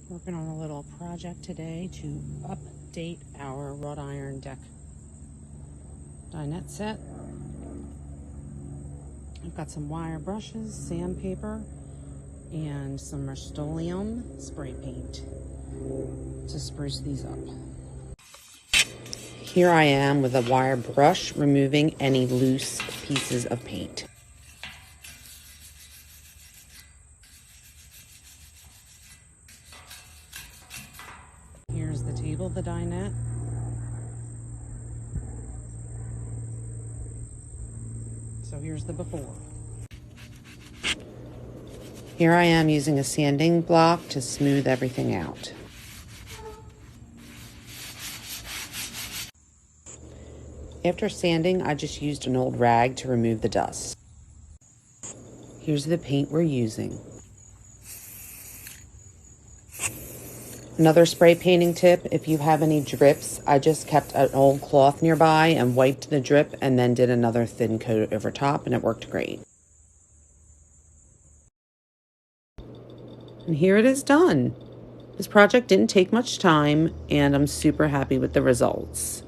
Working on a little project today to update our wrought iron deck dinette set. I've got some wire brushes, sandpaper, and some Rust-Oleum spray paint to spruce these up. Here I am with a wire brush removing any loose pieces of paint. Here's the table of the dinette. So here's the before. Here I am using a sanding block to smooth everything out. After sanding, I just used an old rag to remove the dust. Here's the paint we're using. Another spray painting tip, if you have any drips, I just kept an old cloth nearby and wiped the drip and then did another thin coat over top, and it worked great. And here it is done. This project didn't take much time and I'm super happy with the results.